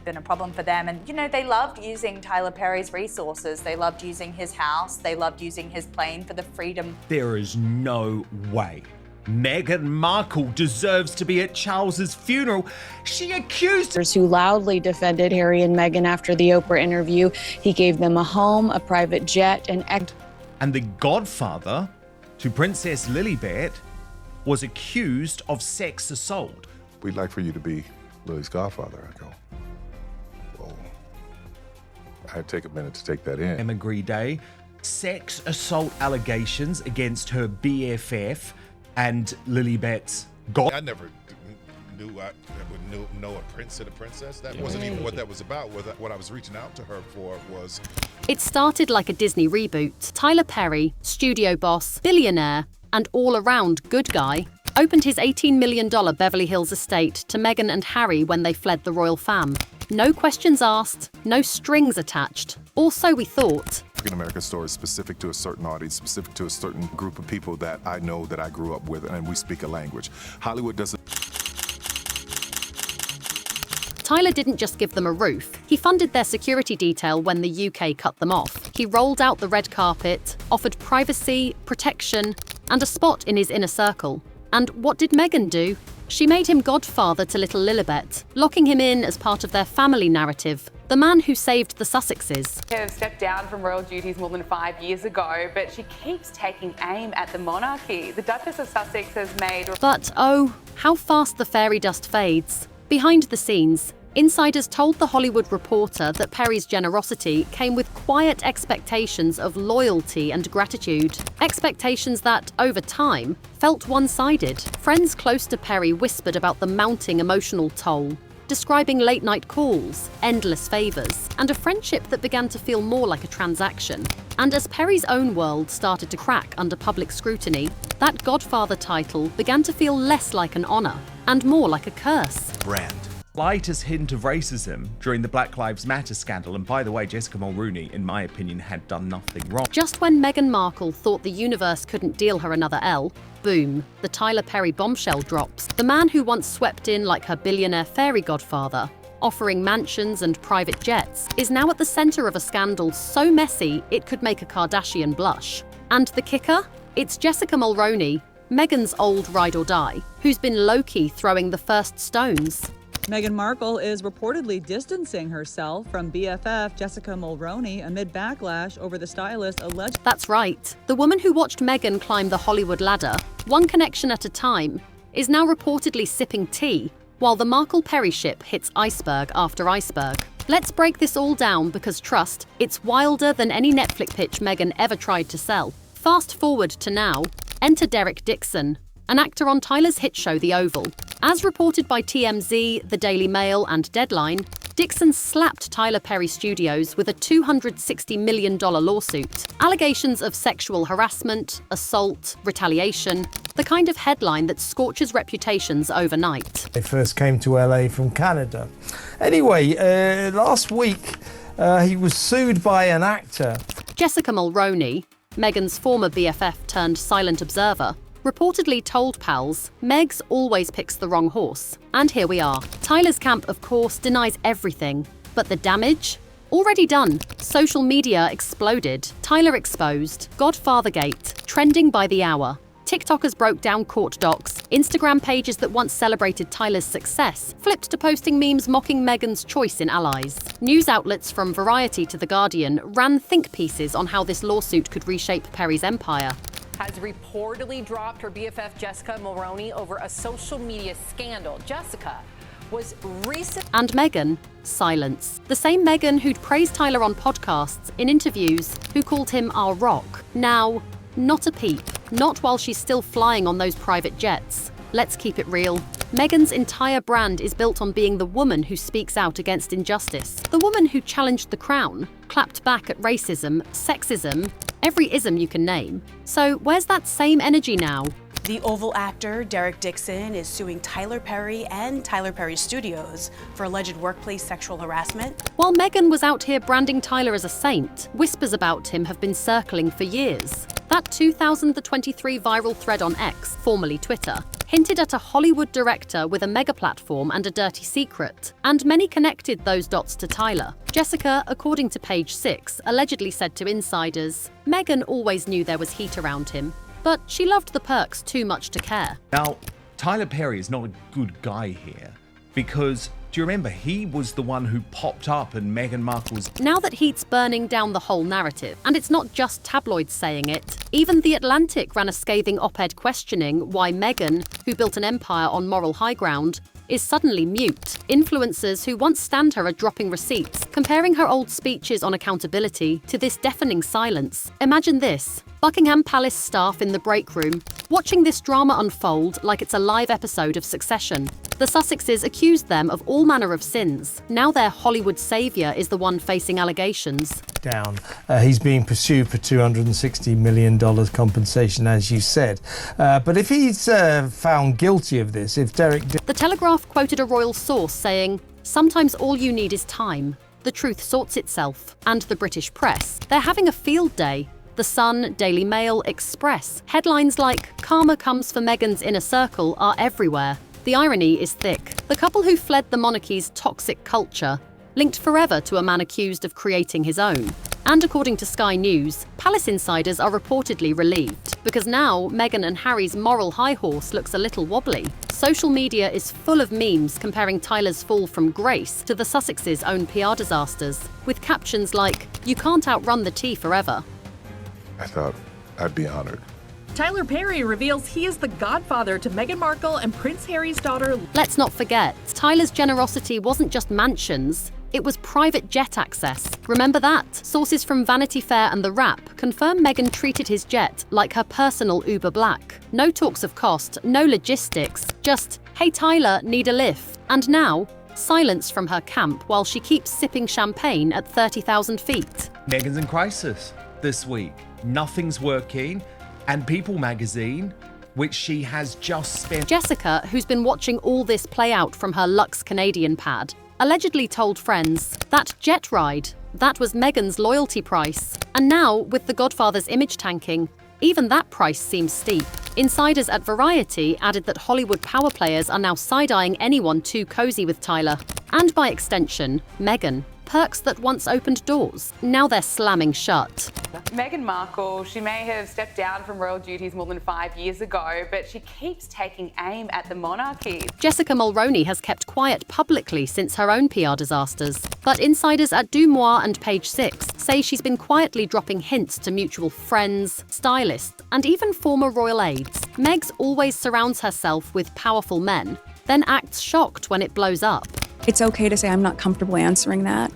been a problem for them. And, they loved using Tyler Perry's resources. They loved using his house. They loved using his plane for the freedom. There is no way Meghan Markle deserves to be at Charles's funeral. She accused who loudly defended Harry and Meghan after the Oprah interview. He gave them a home, a private jet, and the godfather to Princess Lilibet was accused of sex assault. We'd like for you to be Lily's godfather. I go, well, I'd take a minute to take that in. Emigre Day, sex assault allegations against her BFF and Lilibet's I never knew I would know a prince and a princess. That wasn't even what that was about. What I was reaching out to her for was... It started like a Disney reboot. Tyler Perry, studio boss, billionaire, and all-around good guy, opened his $18 million Beverly Hills estate to Meghan and Harry when they fled the royal fam. No questions asked, no strings attached. Or so we thought. African American story is specific to a certain audience, specific to a certain group of people that I know, that I grew up with, and we speak a language. Hollywood doesn't... Tyler didn't just give them a roof. He funded their security detail when the UK cut them off. He rolled out the red carpet, offered privacy, protection, and a spot in his inner circle. And what did Meghan do? She made him godfather to little Lilibet, locking him in as part of their family narrative. The man who saved the Sussexes. She stepped down from royal duties more than 5 years ago, but she keeps taking aim at the monarchy. The Duchess of Sussex has made... But oh, how fast the fairy dust fades. Behind the scenes, insiders told The Hollywood Reporter that Perry's generosity came with quiet expectations of loyalty and gratitude. Expectations that, over time, felt one-sided. Friends close to Perry whispered about the mounting emotional toll, describing late-night calls, endless favors, and a friendship that began to feel more like a transaction. And as Perry's own world started to crack under public scrutiny, that Godfather title began to feel less like an honor and more like a curse. Brand. Slightest hint of racism during the Black Lives Matter scandal, and by the way, Jessica Mulroney, in my opinion, had done nothing wrong. Just when Meghan Markle thought the universe couldn't deal her another L, boom, the Tyler Perry bombshell drops. The man who once swept in like her billionaire fairy godfather, offering mansions and private jets, is now at the center of a scandal so messy it could make a Kardashian blush. And the kicker? It's Jessica Mulroney, Meghan's old ride-or-die, who's been low-key throwing the first stones. Meghan Markle is reportedly distancing herself from BFF Jessica Mulroney amid backlash over the stylist alleged... That's right. The woman who watched Meghan climb the Hollywood ladder, one connection at a time, is now reportedly sipping tea while the Markle-Perry ship hits iceberg after iceberg. Let's break this all down because, trust, it's wilder than any Netflix pitch Meghan ever tried to sell. Fast forward to now. Enter Derek Dixon, an actor on Tyler's hit show The Oval. As reported by TMZ, The Daily Mail, and Deadline, Dixon slapped Tyler Perry Studios with a $260 million lawsuit. Allegations of sexual harassment, assault, retaliation, the kind of headline that scorches reputations overnight. They first came to LA from Canada. Anyway, last week, he was sued by an actor. Jessica Mulroney, Meghan's former BFF turned silent observer, reportedly told pals, Megs always picks the wrong horse. And here we are. Tyler's camp, of course, denies everything. But the damage? Already done. Social media exploded. Tyler exposed. Godfathergate. Trending by the hour. TikTokers broke down court docs. Instagram pages that once celebrated Tyler's success flipped to posting memes mocking Meghan's choice in allies. News outlets from Variety to The Guardian ran think pieces on how this lawsuit could reshape Perry's empire. Has reportedly dropped her BFF Jessica Mulroney over a social media scandal. Jessica was recent. And Meghan, silence. The same Meghan who'd praised Tyler on podcasts, in interviews, who called him our rock. Now, not a peep. Not while she's still flying on those private jets. Let's keep it real. Meghan's entire brand is built on being the woman who speaks out against injustice. The woman who challenged the crown, clapped back at racism, sexism, every ism you can name. So where's that same energy now? The Oval actor Derek Dixon is suing Tyler Perry and Tyler Perry Studios for alleged workplace sexual harassment. While Meghan was out here branding Tyler as a saint, whispers about him have been circling for years. That 2023 viral thread on X, formerly Twitter, hinted at a Hollywood director with a mega platform and a dirty secret, and many connected those dots to Tyler. Jessica, according to Page 6, allegedly said to insiders, Meghan always knew there was heat around him, but she loved the perks too much to care. Now, Tyler Perry is not a good guy here, because do you remember he was the one who popped up in Meghan Markle's... Now that heat's burning down the whole narrative, and it's not just tabloids saying it, even The Atlantic ran a scathing op-ed questioning why Meghan, who built an empire on moral high ground, is suddenly mute. Influencers who once stand her are dropping receipts, comparing her old speeches on accountability to this deafening silence. Imagine this: Buckingham Palace staff in the break room, watching this drama unfold like it's a live episode of Succession. The Sussexes accused them of all manner of sins. Now their Hollywood savior is the one facing allegations. Down. He's being pursued for $260 million compensation, as you said. But if he's found guilty of this, if Derek... The Telegraph quoted a royal source saying, "Sometimes all you need is time. The truth sorts itself." And the British press, they're having a field day. The Sun, Daily Mail, Express. Headlines like, "Karma comes for Meghan's inner circle" are everywhere. The irony is thick. The couple who fled the monarchy's toxic culture, linked forever to a man accused of creating his own. And according to Sky News, Palace insiders are reportedly relieved, because now Meghan and Harry's moral high horse looks a little wobbly. Social media is full of memes comparing Tyler's fall from grace to the Sussexes' own PR disasters, with captions like, "You can't outrun the tea forever." I thought I'd be honored. Tyler Perry reveals he is the godfather to Meghan Markle and Prince Harry's daughter. Let's not forget, Tyler's generosity wasn't just mansions, it was private jet access. Remember that? Sources from Vanity Fair and The Wrap confirm Meghan treated his jet like her personal Uber Black. No talks of cost, no logistics, just, "Hey Tyler, need a lift?" And now, silence from her camp while she keeps sipping champagne at 30,000 feet. Meghan's in crisis this week. Nothing's working. And People magazine, which she has just spent... Jessica, who's been watching all this play out from her luxe Canadian pad, allegedly told friends, "That jet ride, that was Meghan's loyalty price." And now, with the Godfather's image tanking, even that price seems steep. Insiders at Variety added that Hollywood power players are now side-eyeing anyone too cozy with Tyler. And by extension, Meghan. Perks that once opened doors, now they're slamming shut. Meghan Markle, she may have stepped down from royal duties more than 5 years ago, but she keeps taking aim at the monarchy. Jessica Mulroney has kept quiet publicly since her own PR disasters, but insiders at Dumois and Page 6 say she's been quietly dropping hints to mutual friends, stylists, and even former royal aides. Megs always surrounds herself with powerful men, then acts shocked when it blows up. It's okay to say I'm not comfortable answering that.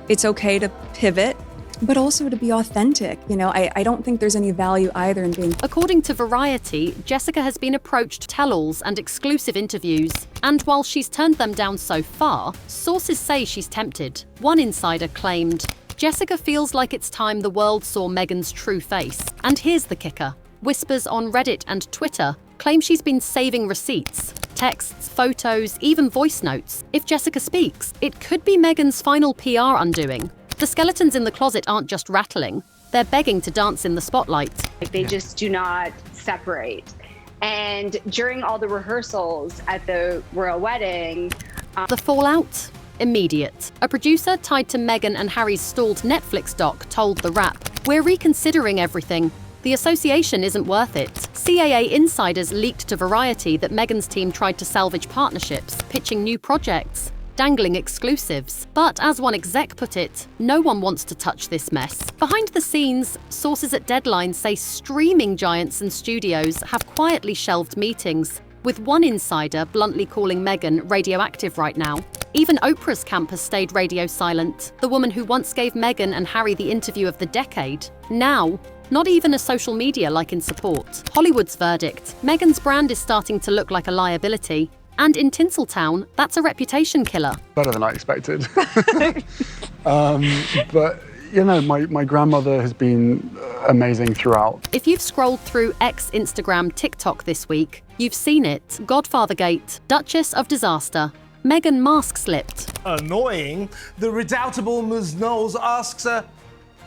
It's okay to pivot, but also to be authentic. You know, I don't think there's any value either in being... According to Variety, Jessica has been approached tell-alls and exclusive interviews. And while she's turned them down so far, sources say she's tempted. One insider claimed, "Jessica feels like it's time the world saw Meghan's true face." And here's the kicker. Whispers on Reddit and Twitter claim she's been saving receipts. Texts, photos, even voice notes. If Jessica speaks, it could be Meghan's final PR undoing. The skeletons in the closet aren't just rattling, they're begging to dance in the spotlight. They just do not separate. And during all the rehearsals at the royal wedding... The fallout? Immediate. A producer tied to Meghan and Harry's stalled Netflix doc told The Wrap, "We're reconsidering everything. The association isn't worth it." CAA insiders leaked to Variety that Meghan's team tried to salvage partnerships, pitching new projects, dangling exclusives. But as one exec put it, no one wants to touch this mess. Behind the scenes, sources at Deadline say streaming giants and studios have quietly shelved meetings, with one insider bluntly calling Meghan radioactive right now. Even Oprah's camp has stayed radio silent. The woman who once gave Meghan and Harry the interview of the decade, now not even a social media like in support. Hollywood's verdict: Meghan's brand is starting to look like a liability. And in Tinseltown, that's a reputation killer. Better than I expected. But You know, my grandmother has been amazing throughout. If you've scrolled through X, Instagram, TikTok this week, you've seen it. Godfather Gate, Duchess of Disaster, Meghan mask slipped. Annoying. The redoubtable Ms. Knowles asks her,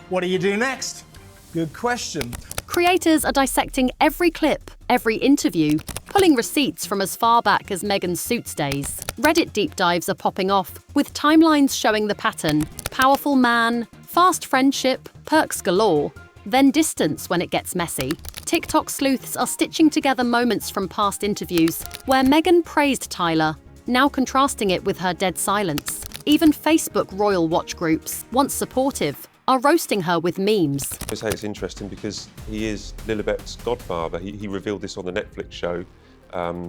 what do you do next? Good question. Creators are dissecting every clip, every interview, pulling receipts from as far back as Meghan's Suits days. Reddit deep dives are popping off, with timelines showing the pattern. Powerful man, fast friendship, perks galore, then distance when it gets messy. TikTok sleuths are stitching together moments from past interviews where Meghan praised Tyler, now contrasting it with her dead silence. Even Facebook royal watch groups, once supportive, are roasting her with memes. I say it's interesting because he is Lilibet's godfather. He revealed this on the Netflix show.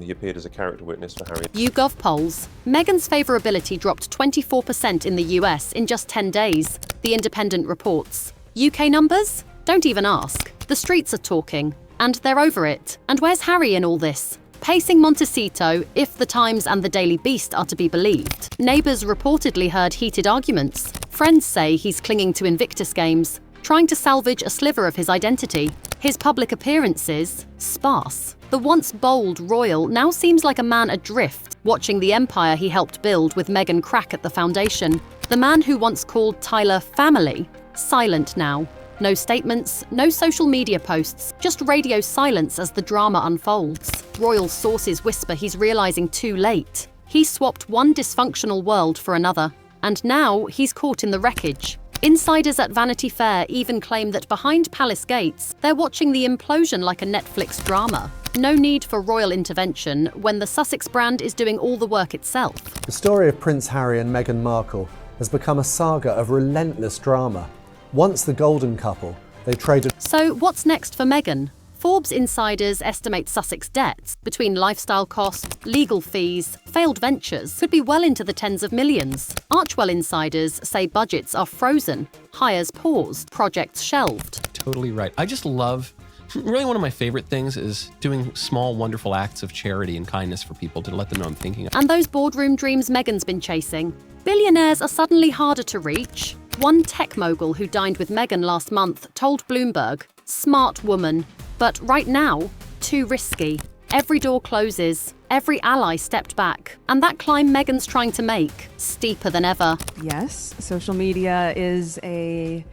He appeared as a character witness for Harry. YouGov polls. Meghan's favourability dropped 24% in the US in just 10 days, The Independent reports. UK numbers? Don't even ask. The streets are talking, and they're over it. And where's Harry in all this? Pacing Montecito, if the Times and the Daily Beast are to be believed. Neighbours reportedly heard heated arguments. Friends say he's clinging to Invictus games, trying to salvage a sliver of his identity. His public appearances, sparse. The once bold royal now seems like a man adrift, watching the empire he helped build with Meghan crack at the foundation. The man who once called Tyler family, silent now. No statements, no social media posts, just radio silence as the drama unfolds. Royal sources whisper he's realizing too late. He swapped one dysfunctional world for another, and now he's caught in the wreckage. Insiders at Vanity Fair even claim that behind palace gates, they're watching the implosion like a Netflix drama. No need for royal intervention when the Sussex brand is doing all the work itself. The story of Prince Harry and Meghan Markle has become a saga of relentless drama. Once the golden couple, they traded. So what's next for Meghan? Forbes insiders estimate Sussex debts, between lifestyle costs, legal fees, failed ventures, could be well into the tens of millions. Archwell insiders say budgets are frozen, hires paused, projects shelved. Totally right. I just love, really one of my favorite things is doing small, wonderful acts of charity and kindness for people to let them know I'm thinking. And those boardroom dreams Meghan's been chasing. Billionaires are suddenly harder to reach. One tech mogul who dined with Meghan last month told Bloomberg, smart woman, but right now, too risky. Every door closes, every ally stepped back, and that climb Meghan's trying to make, steeper than ever. Yes, social media is a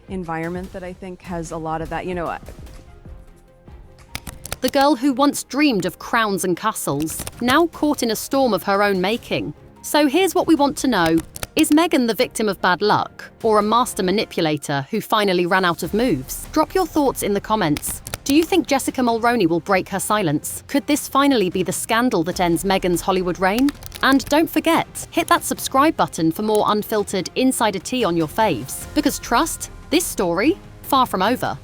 environment that I think has a lot of that, The girl who once dreamed of crowns and castles, now caught in a storm of her own making. So here's what we want to know. Is Meghan the victim of bad luck, or a master manipulator who finally ran out of moves? Drop your thoughts in the comments. Do you think Jessica Mulroney will break her silence? Could this finally be the scandal that ends Meghan's Hollywood reign? And don't forget, hit that subscribe button for more unfiltered insider tea on your faves. Because trust, this story, far from over.